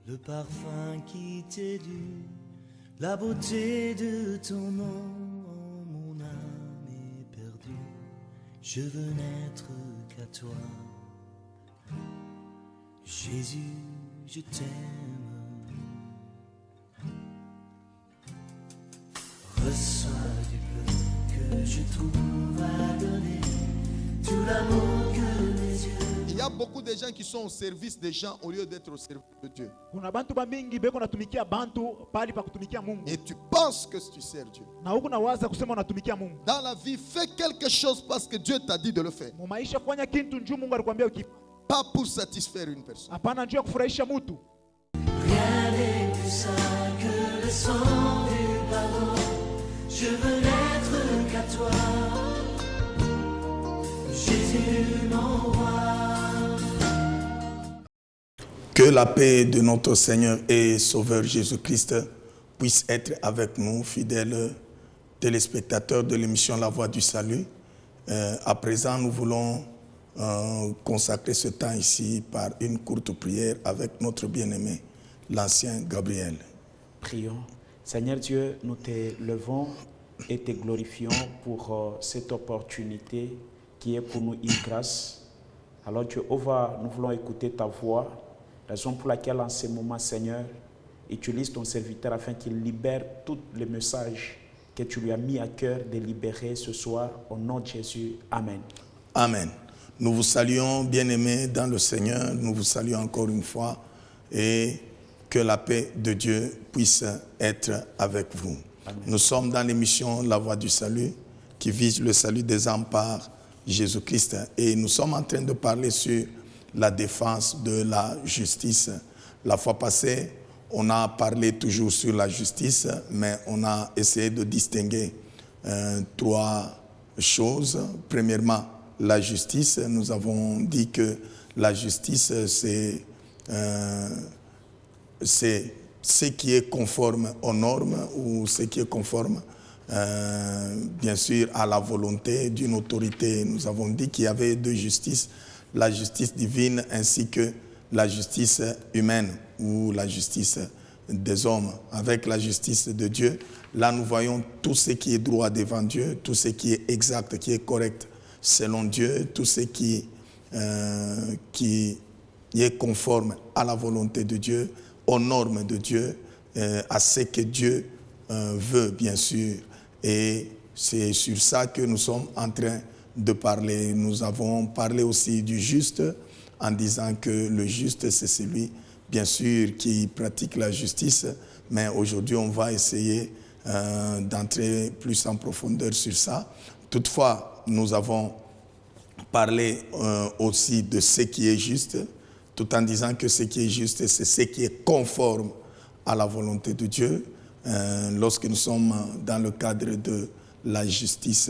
le parfum qui t'est dû, la beauté de ton nom, mon âme est perdue. Je veux n'être qu'à toi, Jésus, je t'aime. Reçois du peu que je trouve à donner, tout l'amour que mes yeux. Il y a beaucoup de gens qui sont au service des gens au lieu d'être au service de Dieu. Et tu penses que tu sers Dieu. Dans la vie, fais quelque chose parce que Dieu t'a dit de le faire. Pas pour satisfaire une personne. Rien n'est plus sain que le sang du pardon. Je veux n'être qu'à toi, Jésus mon roi. Que la paix de notre Seigneur et Sauveur Jésus-Christ puisse être avec nous, fidèles téléspectateurs de l'émission La Voix du Salut. À présent, nous voulons consacrer ce temps ici par une courte prière avec notre bien-aimé, l'ancien Gabriel. Prions. Seigneur Dieu, nous te levons et te glorifions pour cette opportunité qui est pour nous une grâce. Alors Jéhovah, nous voulons écouter ta voix, raison pour laquelle en ce moment, Seigneur, utilise ton serviteur afin qu'il libère tous les messages que tu lui as mis à cœur de libérer ce soir. Au nom de Jésus. Amen. Amen. Nous vous saluons, bien-aimés dans le Seigneur. Nous vous saluons encore une fois et que la paix de Dieu puisse être avec vous. Amen. Nous sommes dans l'émission La Voix du Salut qui vise le salut des âmes par Jésus-Christ et nous sommes en train de parler sur la défense de la justice. La fois passée, on a parlé toujours sur la justice, mais on a essayé de distinguer trois choses. Premièrement, la justice. Nous avons dit que la justice, c'est ce qui est conforme aux normes ou ce qui est conforme, bien sûr, à la volonté d'une autorité. Nous avons dit qu'il y avait deux justices, la justice divine ainsi que la justice humaine ou la justice des hommes. Avec la justice de Dieu, là nous voyons tout ce qui est droit devant Dieu, tout ce qui est exact, qui est correct selon Dieu, tout ce qui est conforme à la volonté de Dieu, aux normes de Dieu, à ce que Dieu veut, bien sûr. Et c'est sur ça que nous sommes en train de parler. Nous avons parlé aussi du juste en disant que le juste, c'est celui, bien sûr, qui pratique la justice. Mais aujourd'hui, on va essayer d'entrer plus en profondeur sur ça. Toutefois, nous avons parlé aussi de ce qui est juste, tout en disant que ce qui est juste, c'est ce qui est conforme à la volonté de Dieu. Lorsque nous sommes dans le cadre de la justice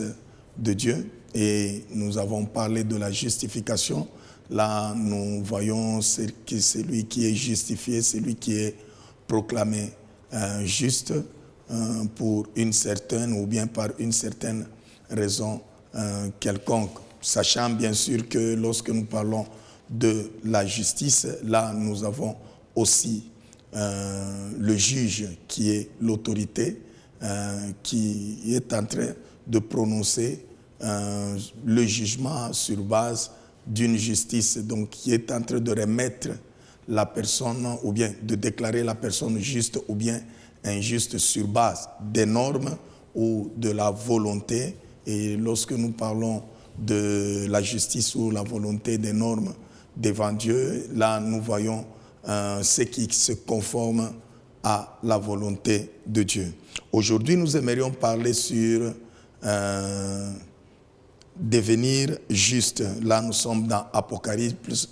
de Dieu, et nous avons parlé de la justification, là nous voyons que celui qui est justifié, celui qui est proclamé juste pour une certaine ou bien par une certaine raison quelconque. Sachant bien sûr que lorsque nous parlons de la justice, là nous avons aussi le juge qui est l'autorité qui est en train de prononcer le jugement sur base d'une justice, donc qui est en train de remettre la personne ou bien de déclarer la personne juste ou bien injuste sur base des normes ou de la volonté. Et lorsque nous parlons de la justice ou la volonté des normes devant Dieu, là nous voyons ce qui se conforme à la volonté de Dieu. Aujourd'hui, nous aimerions parler sur devenir juste. Là, nous sommes dans Apocalypse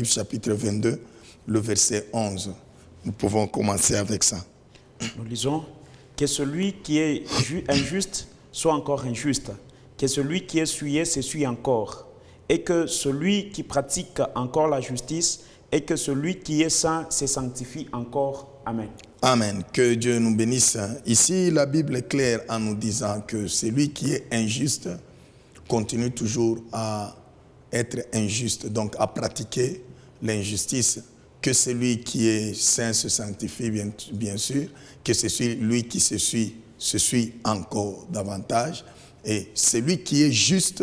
chapitre 22, le verset 11. Nous pouvons commencer avec ça. Nous lisons que celui qui est injuste soit encore injuste, que celui qui est souillé s'essuie encore, et que celui qui pratique encore la justice et que celui qui est saint se sanctifie encore. Amen. Amen. Que Dieu nous bénisse. Ici, la Bible est claire en nous disant que celui qui est injuste continue toujours à être injuste, donc à pratiquer l'injustice, que celui qui est saint se sanctifie, bien sûr, que celui qui se suit encore davantage, et celui qui est juste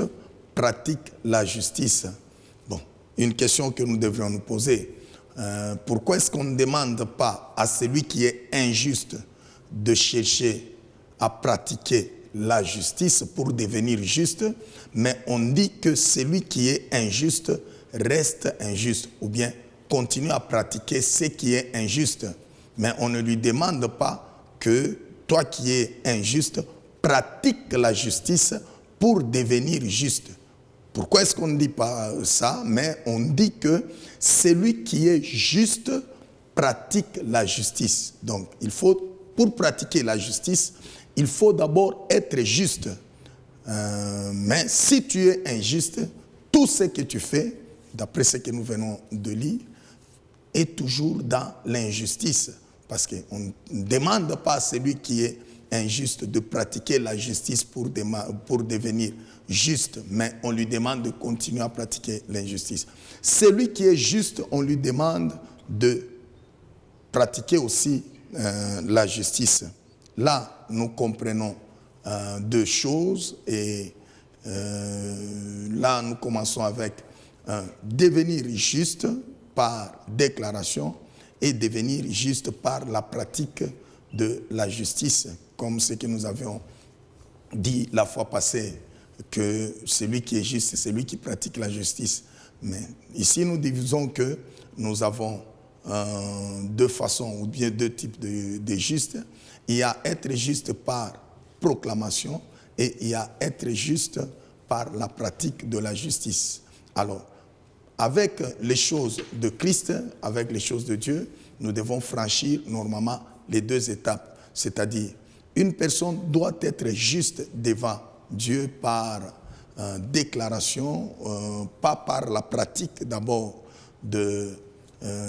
pratique la justice. Bon, une question que nous devrions nous poser. Pourquoi est-ce qu'on ne demande pas à celui qui est injuste de chercher à pratiquer la justice pour devenir juste, mais on dit que celui qui est injuste reste injuste, ou bien continue à pratiquer ce qui est injuste, mais on ne lui demande pas que toi qui es injuste, pratique la justice pour devenir juste. Pourquoi est-ce qu'on ne dit pas ça? Mais on dit que celui qui est juste pratique la justice. Donc, pour pratiquer la justice, il faut d'abord être juste. Mais si tu es injuste, tout ce que tu fais, d'après ce que nous venons de lire, est toujours dans l'injustice. Parce qu'on ne demande pas à celui qui est injuste de pratiquer la justice pour devenir juste, mais on lui demande de continuer à pratiquer l'injustice. Celui qui est juste, on lui demande de pratiquer aussi la justice. Là, nous comprenons deux choses et là, nous commençons avec devenir juste par déclaration et devenir juste par la pratique de la justice, comme ce que nous avions dit la fois passée, que celui qui est juste, c'est celui qui pratique la justice. Mais ici, nous disons que nous avons deux façons, ou bien deux types de justes. Il y a être juste par proclamation et il y a être juste par la pratique de la justice. Alors, avec les choses de Christ, avec les choses de Dieu, nous devons franchir normalement les deux étapes. C'est-à-dire, une personne doit être juste devant Dieu par déclaration, pas par la pratique d'abord de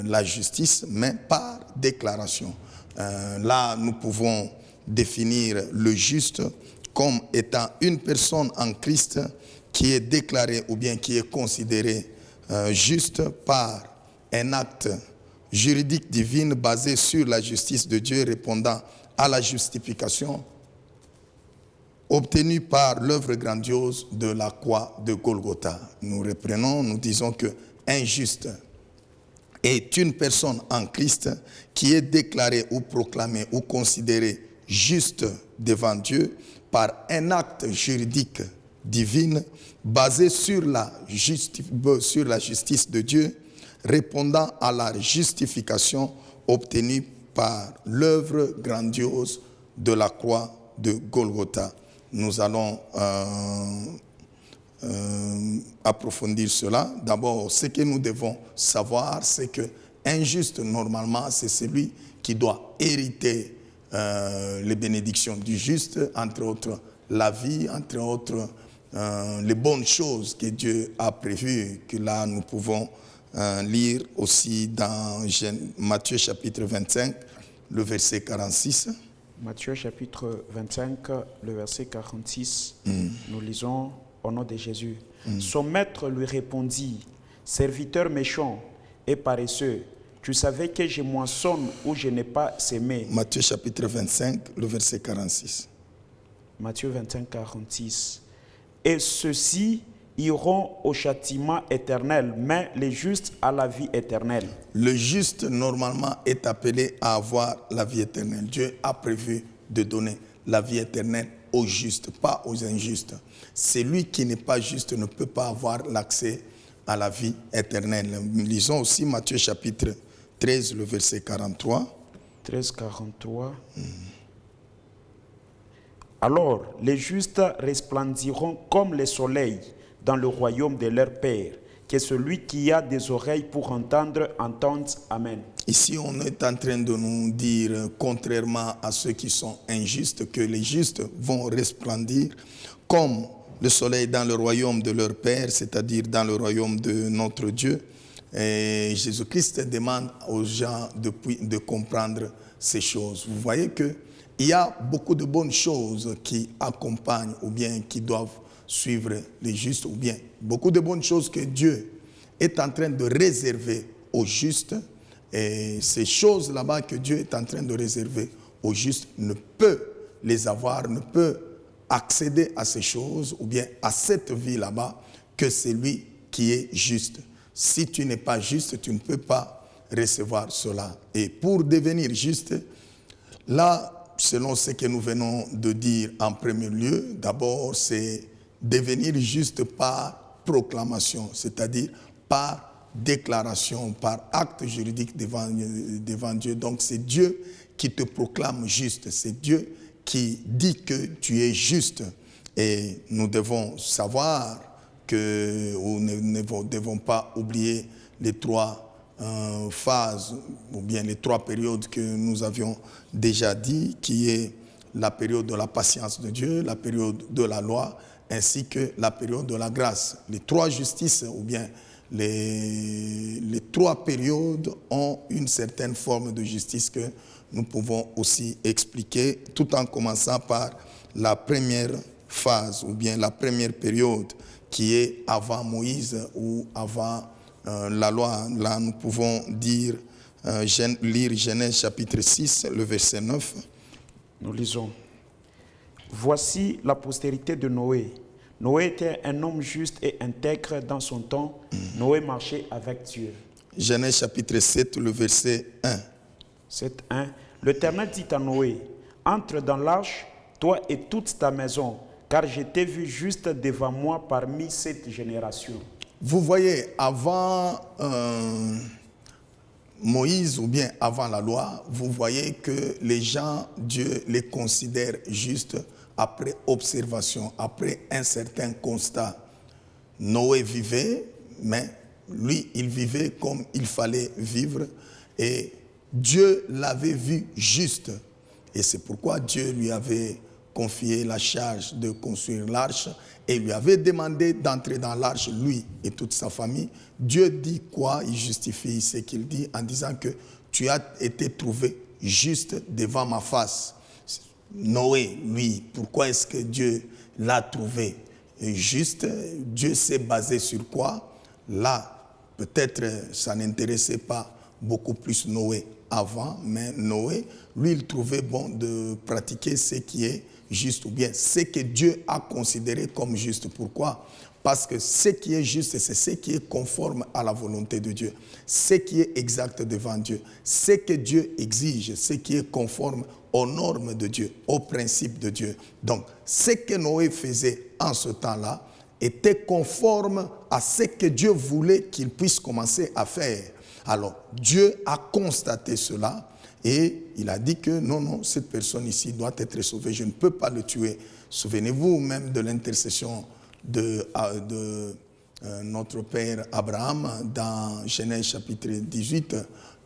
la justice, mais par déclaration. Là, nous pouvons définir le juste comme étant une personne en Christ qui est déclarée ou bien qui est considérée juste par un acte juridique divin basé sur la justice de Dieu répondant à la justification obtenue par l'œuvre grandiose de la croix de Golgotha. Nous reprenons, nous disons que un juste est une personne en Christ qui est déclarée ou proclamée ou considérée juste devant Dieu par un acte juridique divin basé sur la justice de Dieu, répondant à la justification obtenue par l'œuvre grandiose de la croix de Golgotha. Nous allons approfondir cela. D'abord, ce que nous devons savoir, c'est que un juste, normalement, c'est celui qui doit hériter les bénédictions du juste, entre autres la vie, entre autres les bonnes choses que Dieu a prévues, que là nous pouvons lire aussi dans Matthieu chapitre 25, le verset 46. Matthieu chapitre 25, le verset 46, nous lisons au nom de Jésus. Son maître lui répondit, « Serviteur méchant et paresseux, tu savais que je moissonne où je n'ai pas semé. » Matthieu chapitre 25, le verset 46. Matthieu 25, 46. « Et ceux-ci iront au châtiment éternel, mais les justes à la vie éternelle. » Le juste, normalement, est appelé à avoir la vie éternelle. Dieu a prévu de donner la vie éternelle aux justes, pas aux injustes. Celui qui n'est pas juste ne peut pas avoir l'accès à la vie éternelle. Lisons aussi Matthieu chapitre 13, le verset 43. 13, 43. Alors, les justes resplendiront comme le soleil dans le royaume de leur Père. Que celui qui a des oreilles pour entendre, entende. Amen. Ici, on est en train de nous dire, contrairement à ceux qui sont injustes, que les justes vont resplendir comme le soleil dans le royaume de leur Père, c'est-à-dire dans le royaume de notre Dieu. Et Jésus-Christ demande aux gens de comprendre ces choses. Vous voyez qu'il y a beaucoup de bonnes choses qui accompagnent ou bien qui doivent suivre les justes, ou bien beaucoup de bonnes choses que Dieu est en train de réserver aux justes, Et ces choses là-bas que Dieu est en train de réserver aux justes ne peut les avoir, ne peut accéder à ces choses ou bien à cette vie là-bas que celui qui est juste. Si tu n'es pas juste, tu ne peux pas recevoir cela. Et pour devenir juste, là, selon ce que nous venons de dire en premier lieu, d'abord c'est devenir juste par proclamation, c'est-à-dire par déclaration, par acte juridique devant Dieu. Donc c'est Dieu qui te proclame juste, c'est Dieu qui dit que tu es juste. Et nous devons savoir que, ou ne devons pas oublier les trois phases, ou bien les trois périodes que nous avions déjà dit, qui est la période de la patience de Dieu, la période de la loi, ainsi que la période de la grâce. Les trois justices, ou bien les trois périodes ont une certaine forme de justice que nous pouvons aussi expliquer, tout en commençant par la première phase, ou bien la première période, qui est avant Moïse ou avant la loi. Là, nous pouvons dire, lire Genèse chapitre 6, le verset 9. Nous lisons. Voici la postérité de Noé. Noé était un homme juste et intègre dans son temps. Noé marchait avec Dieu. Genèse chapitre 7, le verset 1. 7.1. L'Éternel dit à Noé, entre dans l'arche, toi et toute ta maison, car je t'ai vu juste devant moi parmi cette génération. Vous voyez, avant Moïse ou bien avant la loi, vous voyez que les gens, Dieu les considère justes après observation, après un certain constat. Noé vivait, mais lui, il vivait comme il fallait vivre et Dieu l'avait vu juste. Et c'est pourquoi Dieu lui avait confié la charge de construire l'arche et lui avait demandé d'entrer dans l'arche, lui et toute sa famille. Dieu dit quoi? Il justifie ce qu'il dit en disant que tu as été trouvé juste devant ma face. Noé, lui, pourquoi est-ce que Dieu l'a trouvé juste? Dieu s'est basé sur quoi? Là, peut-être ça n'intéressait pas beaucoup plus Noé avant, mais Noé, lui, il trouvait bon de pratiquer ce qui est juste, ou bien ce que Dieu a considéré comme juste. Pourquoi? Parce que ce qui est juste, c'est ce qui est conforme à la volonté de Dieu, ce qui est exact devant Dieu, ce que Dieu exige, ce qui est conforme aux normes de Dieu, aux principes de Dieu. Donc, ce que Noé faisait en ce temps-là était conforme à ce que Dieu voulait qu'il puisse commencer à faire. Alors, Dieu a constaté cela et il a dit que non, cette personne ici doit être sauvée, je ne peux pas le tuer. Souvenez-vous même de l'intercession de notre père Abraham dans Genèse chapitre 18,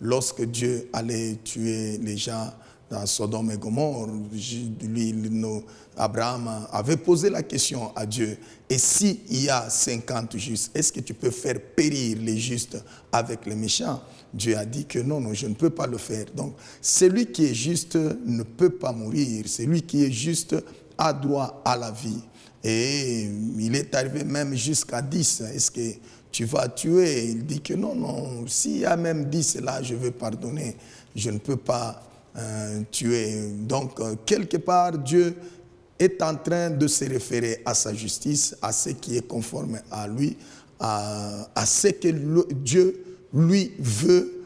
lorsque Dieu allait tuer les gens dans Sodome et Gomorrhe. Abraham avait posé la question à Dieu, et s'il y a 50 justes, est-ce que tu peux faire périr les justes avec les méchants? Dieu a dit que non, je ne peux pas le faire. Donc, celui qui est juste ne peut pas mourir. Celui qui est juste a droit à la vie. Et il est arrivé même jusqu'à 10. Est-ce que tu vas tuer? Il dit que non, s'il y a même 10 là, je vais pardonner. Je ne peux pas tuer. Donc, quelque part, Dieu est en train de se référer à sa justice, à ce qui est conforme à lui, à ce que Dieu, lui, veut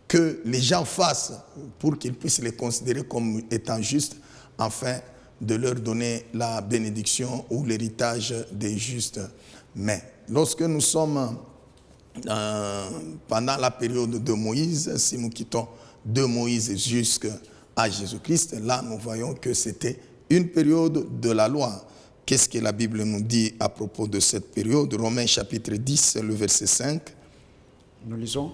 que les gens fassent pour qu'ils puissent les considérer comme étant justes, afin de leur donner la bénédiction ou l'héritage des justes. Mais lorsque nous sommes pendant la période de Moïse, si nous quittons de Moïse jusqu'à Jésus-Christ, là nous voyons que c'était une période de la loi. Qu'est-ce que la Bible nous dit à propos de cette période? Romains chapitre 10, le verset 5. Nous lisons.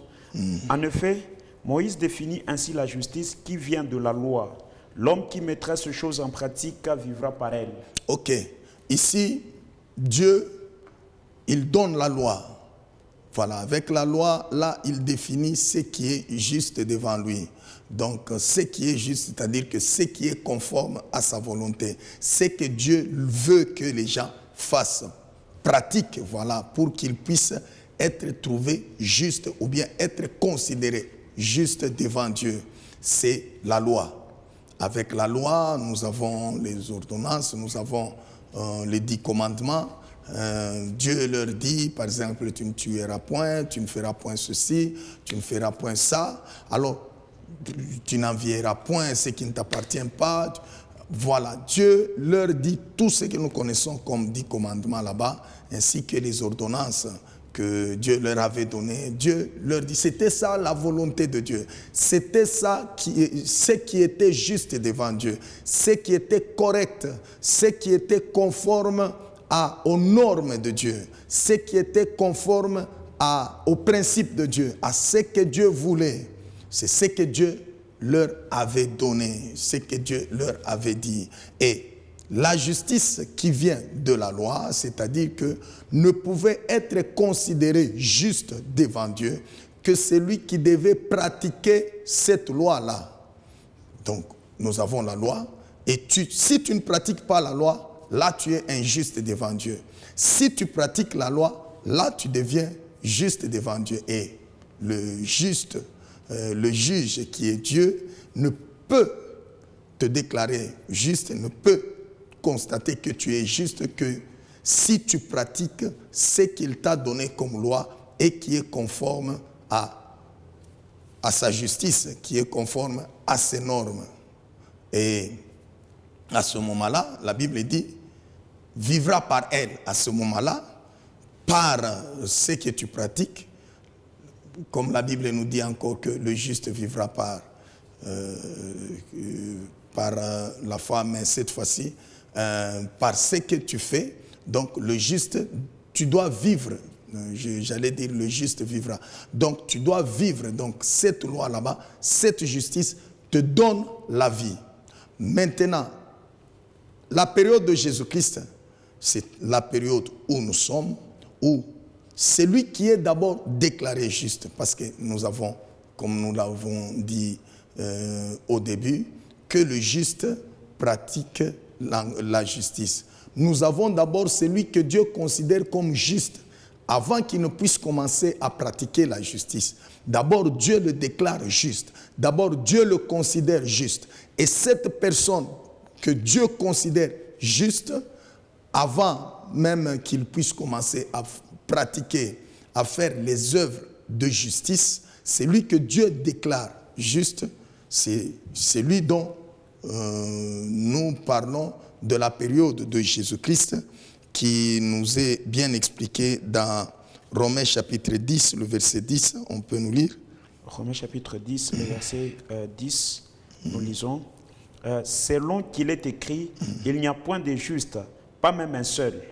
En effet, Moïse définit ainsi la justice qui vient de la loi. L'homme qui mettra ces choses en pratique vivra par elle. Ok. Ici, Dieu, il donne la loi. Voilà, avec la loi, là, il définit ce qui est juste devant lui. Donc, ce qui est juste, c'est-à-dire que ce qui est conforme à sa volonté, ce que Dieu veut que les gens fassent, pratiquent, voilà, pour qu'ils puissent être trouvés justes ou bien être considérés juste devant Dieu, c'est la loi. Avec la loi, nous avons les ordonnances, nous avons les 10 commandements. Dieu leur dit, par exemple, tu ne tueras point, tu ne feras point ceci, tu ne feras point ça. Alors, tu n'envieras point ce qui ne t'appartient pas. Voilà, Dieu leur dit tout ce que nous connaissons comme 10 commandements là-bas, ainsi que les ordonnances que Dieu leur avait données. Dieu leur dit, c'était ça la volonté de Dieu. C'était ça ce qui était juste devant Dieu, ce qui était correct, ce qui était conforme aux normes de Dieu, ce qui était conforme aux principes de Dieu, à ce que Dieu voulait. C'est ce que Dieu leur avait donné, ce que Dieu leur avait dit. Et la justice qui vient de la loi, c'est-à-dire que ne pouvait être considéré juste devant Dieu que celui qui devait pratiquer cette loi-là. Donc, nous avons la loi, et si tu ne pratiques pas la loi, là tu es injuste devant Dieu. Si tu pratiques la loi, là tu deviens juste devant Dieu. Et le juge qui est Dieu ne peut te déclarer juste, ne peut constater que tu es juste que si tu pratiques ce qu'il t'a donné comme loi et qui est conforme à sa justice, qui est conforme à ses normes. Et à ce moment-là, la Bible dit, vivra par elle. À ce moment-là, par ce que tu pratiques, comme la Bible nous dit encore que le juste vivra par la foi, mais cette fois-ci, par ce que tu fais. Donc le juste, tu dois vivre. J'allais dire le juste vivra. Donc tu dois vivre. Donc cette loi là-bas, cette justice te donne la vie. Maintenant, la période de Jésus-Christ, c'est la période où nous sommes, où celui qui est d'abord déclaré juste, parce que nous avons, comme nous l'avons dit au début, que le juste pratique la justice. Nous avons d'abord celui que Dieu considère comme juste, avant qu'il ne puisse commencer à pratiquer la justice. D'abord, Dieu le déclare juste. D'abord, Dieu le considère juste. Et cette personne que Dieu considère juste, avant même qu'il puisse commencer à pratiquer, à faire les œuvres de justice, c'est lui que Dieu déclare juste. C'est lui dont nous parlons de la période de Jésus-Christ qui nous est bien expliqué dans Romains chapitre 10, le verset 10. On peut nous lire. Romains chapitre 10, le verset 10, nous lisons. Selon qu'il est écrit, il n'y a point de juste, pas même un seul.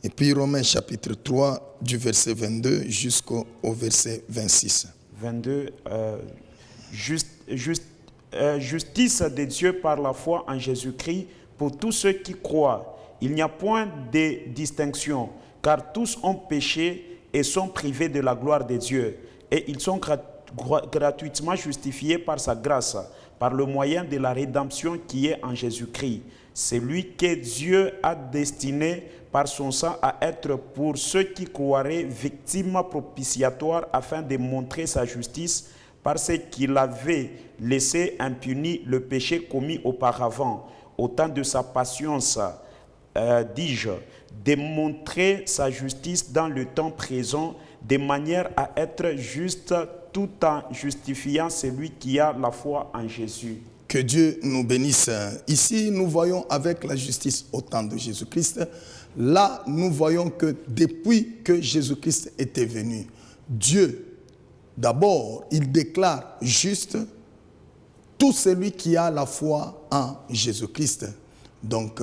Et puis Romains chapitre 3, du verset 22 jusqu'au verset 26. 22, justice de Dieu par la foi en Jésus-Christ pour tous ceux qui croient. Il n'y a point de distinction, car tous ont péché et sont privés de la gloire de Dieu. Et ils sont gratuitement justifiés par sa grâce, par le moyen de la rédemption qui est en Jésus-Christ. C'est lui que Dieu a destiné par son sang à être pour ceux qui croiraient victime propitiatoire afin de montrer sa justice parce qu'il avait laissé impuni le péché commis auparavant, au temps de sa patience, dis-je, démontrer sa justice dans le temps présent, de manière à être juste tout en justifiant celui qui a la foi en Jésus. Que Dieu nous bénisse. Ici, nous voyons avec la justice au temps de Jésus-Christ. Là, nous voyons que depuis que Jésus-Christ était venu, Dieu, d'abord, il déclare juste tout celui qui a la foi en Jésus-Christ. Donc,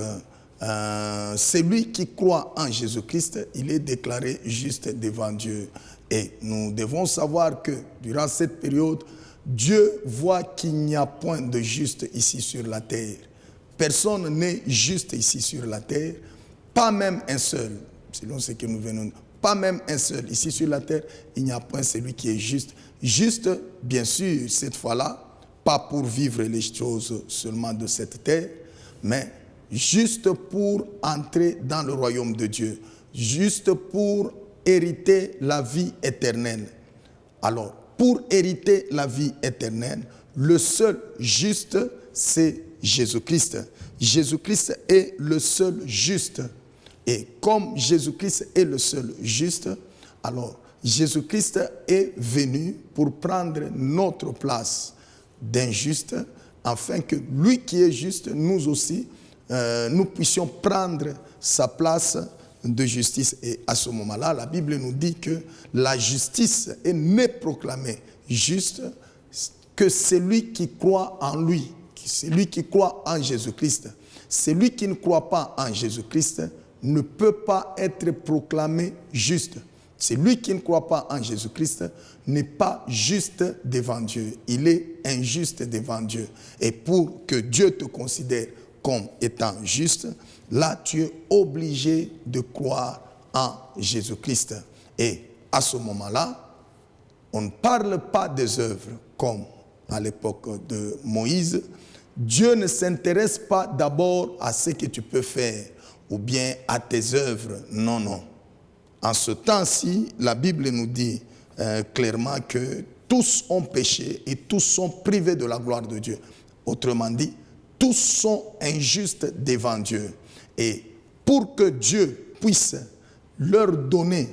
celui qui croit en Jésus-Christ, il est déclaré juste devant Dieu. Et nous devons savoir que durant cette période, Dieu voit qu'il n'y a point de juste ici sur la terre. Personne n'est juste ici sur la terre, pas même un seul, selon ce que nous venons de dire. Pas même un seul. Ici sur la terre, il n'y a point celui qui est juste. Juste, bien sûr, cette fois-là, pas pour vivre les choses seulement de cette terre, mais juste pour entrer dans le royaume de Dieu, juste pour hériter la vie éternelle. Alors, pour hériter la vie éternelle, le seul juste, c'est Jésus-Christ. Jésus-Christ est le seul juste. Et comme Jésus-Christ est le seul juste, alors Jésus-Christ est venu pour prendre notre place d'injuste, afin que lui qui est juste, nous aussi, nous puissions prendre sa place de justice. Et à ce moment-là, la Bible nous dit que la justice n'est proclamée juste que celui qui croit en lui, celui qui croit en Jésus-Christ. Celui qui ne croit pas en Jésus-Christ ne peut pas être proclamé juste. Celui qui ne croit pas en Jésus-Christ n'est pas juste devant Dieu. Il est injuste devant Dieu. Et pour que Dieu te considère comme étant juste, là tu es obligé de croire en Jésus-Christ. Et à ce moment-là, on ne parle pas des œuvres comme à l'époque de Moïse. Dieu ne s'intéresse pas d'abord à ce que tu peux faire ou bien à tes œuvres. Non, non. En ce temps-ci, la Bible nous dit clairement que tous ont péché et tous sont privés de la gloire de Dieu. Autrement dit, tous sont injustes devant Dieu. Et pour que Dieu puisse leur donner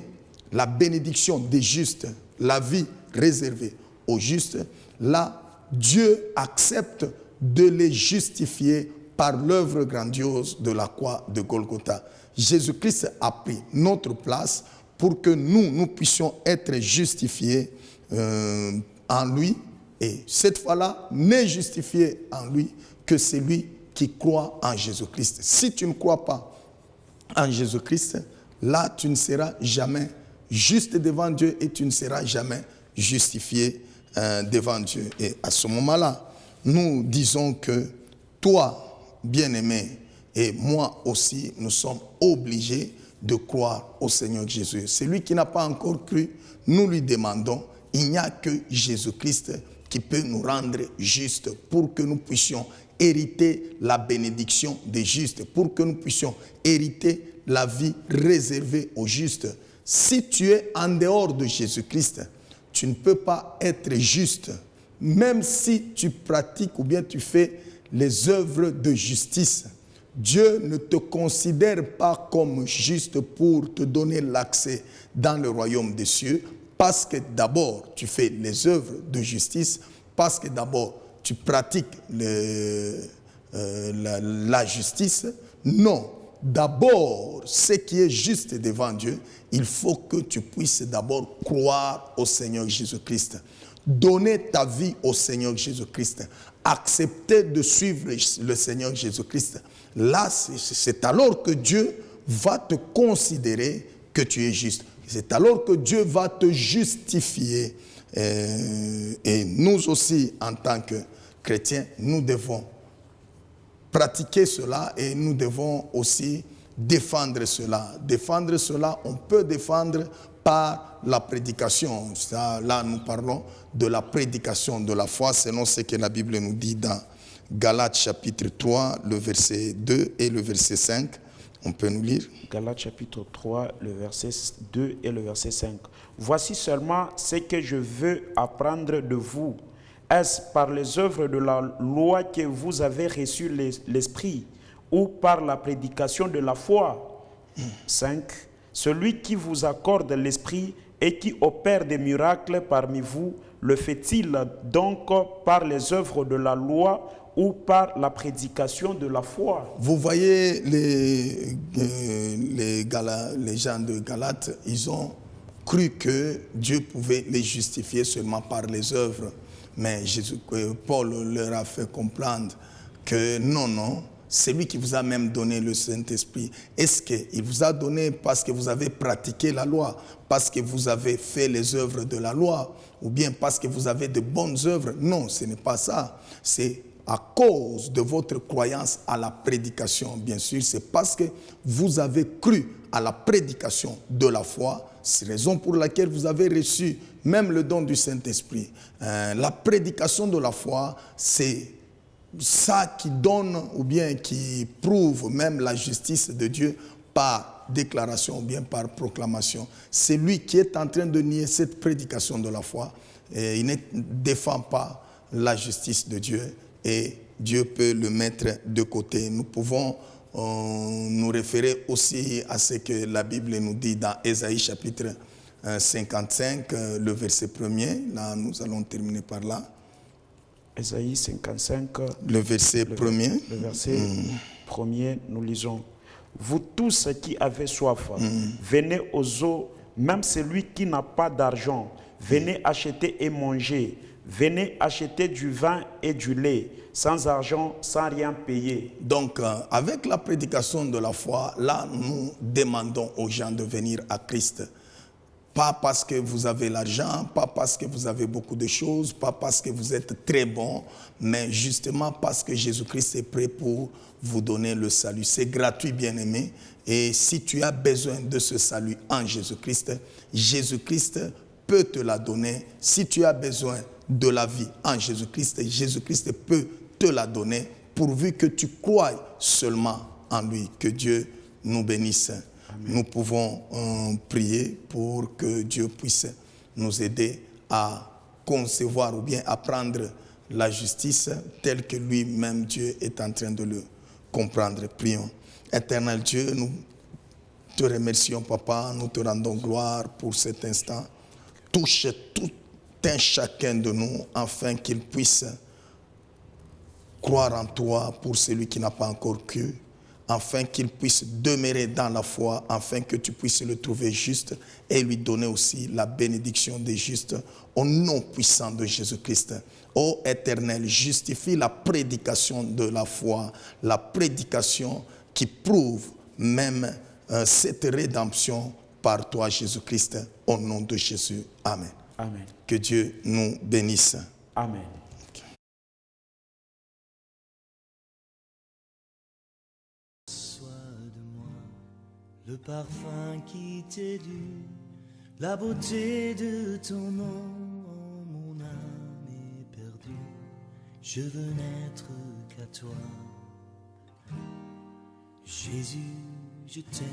la bénédiction des justes, la vie réservée aux justes, là, Dieu accepte de les justifier par l'œuvre grandiose de la croix de Golgotha. Jésus-Christ a pris notre place pour que nous puissions être justifiés en lui. Et cette fois-là, n'est justifié en lui que celui qui croit en Jésus-Christ. Si tu ne crois pas en Jésus-Christ, là, tu ne seras jamais juste devant Dieu et tu ne seras jamais justifié devant Dieu. Et à ce moment-là, nous disons que toi, bien-aimé, et moi aussi, nous sommes obligés de croire au Seigneur Jésus. Celui qui n'a pas encore cru, nous lui demandons, il n'y a que Jésus-Christ qui peut nous rendre justes pour que nous puissions hériter la bénédiction des justes, pour que nous puissions hériter la vie réservée aux justes. Si tu es en dehors de Jésus-Christ, tu ne peux pas être juste, même si tu pratiques ou bien tu fais les œuvres de justice. Dieu ne te considère pas comme juste pour te donner l'accès dans le royaume des cieux, parce que d'abord tu fais les œuvres de justice, parce que d'abord tu pratiques la justice. Non, d'abord ce qui est juste devant Dieu, il faut que tu puisses d'abord croire au Seigneur Jésus-Christ, donner ta vie au Seigneur Jésus-Christ, accepter de suivre le Seigneur Jésus-Christ. Là, c'est alors que Dieu va te considérer que tu es juste. C'est alors que Dieu va te justifier. Et nous aussi, en tant que chrétiens, nous devons pratiquer cela et nous devons aussi défendre cela. Défendre cela, on peut défendre par la prédication. Ça, là, nous parlons de la prédication de la foi, selon ce que la Bible nous dit dans Galates chapitre 3, le verset 2 et le verset 5. On peut nous lire. Galates chapitre 3, le verset 2 et le verset 5. Voici seulement ce que je veux apprendre de vous. Est-ce par les œuvres de la loi que vous avez reçu l'Esprit ou par la prédication de la foi? 5. Celui qui vous accorde l'Esprit et qui opère des miracles parmi vous, le fait-il donc par les œuvres de la loi ou par la prédication de la foi? Vous voyez les gens de Galates, ils ont cru que Dieu pouvait les justifier seulement par les œuvres. Mais Paul leur a fait comprendre que non, c'est lui qui vous a même donné le Saint-Esprit. Est-ce qu'il vous a donné parce que vous avez pratiqué la loi, parce que vous avez fait les œuvres de la loi, ou bien parce que vous avez de bonnes œuvres? Non, ce n'est pas ça. C'est à cause de votre croyance à la prédication, bien sûr. C'est parce que vous avez cru à la prédication de la foi. C'est la raison pour laquelle vous avez reçu même le don du Saint-Esprit. La prédication de la foi, c'est ça qui donne ou bien qui prouve même la justice de Dieu par déclaration ou bien par proclamation. C'est lui qui est en train de nier cette prédication de la foi. il ne défend pas la justice de Dieu et Dieu peut le mettre de côté. Nous pouvons nous référer aussi à ce que la Bible nous dit dans Ésaïe chapitre 55, le verset 1er. Là, nous allons terminer par là. Ésaïe 55, le verset 1er. Le verset 1er, nous lisons. Vous tous qui avez soif, venez aux eaux, même celui qui n'a pas d'argent, venez acheter et manger. Venez acheter du vin et du lait, sans argent, sans rien payer. Donc, avec la prédication de la foi, là, nous demandons aux gens de venir à Christ. Pas parce que vous avez l'argent, pas parce que vous avez beaucoup de choses, pas parce que vous êtes très bon, mais justement parce que Jésus-Christ est prêt pour vous donner le salut. C'est gratuit, bien-aimé. Et si tu as besoin de ce salut en Jésus-Christ, Jésus-Christ peut te la donner. Si tu as besoin de la vie en Jésus-Christ, Jésus-Christ peut te la donner pourvu que tu croies seulement en lui. Que Dieu nous bénisse. Amen. Nous pouvons prier pour que Dieu puisse nous aider à concevoir ou bien apprendre la justice telle que lui-même Dieu est en train de le comprendre. Prions. Éternel Dieu, nous te remercions, Papa, nous te rendons gloire pour cet instant. Touche tout un chacun de nous afin qu'il puisse croire en toi pour celui qui n'a pas encore cru, afin qu'il puisse demeurer dans la foi, afin que tu puisses le trouver juste et lui donner aussi la bénédiction des justes au nom puissant de Jésus-Christ. Ô Éternel, justifie la prédication de la foi, la prédication qui prouve même cette rédemption par toi, Jésus-Christ, au nom de Jésus. Amen. Amen. Que Dieu nous bénisse. Amen. Sois de moi le parfum qui t'est dû, la beauté de ton nom, oh, mon âme est perdue. Je veux n'être qu'à toi. Jésus, je t'aime.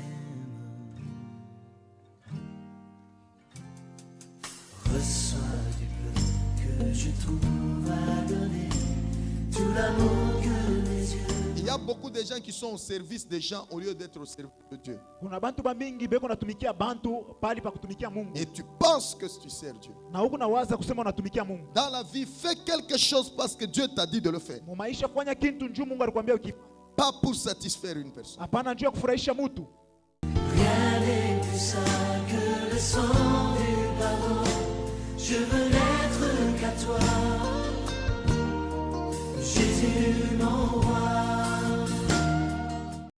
Reçois du peu que je trouve à donner, tout l'amour que mes yeux. Il y a beaucoup de gens qui sont au service des gens au lieu d'être au service de Dieu. Et tu penses que tu sers Dieu. Dans la vie, fais quelque chose parce que Dieu t'a dit de le faire. Pas pour satisfaire une personne. Rien n'est plus sain que le sang du pardon. Je veux n'être qu'à toi, Jésus mon roi.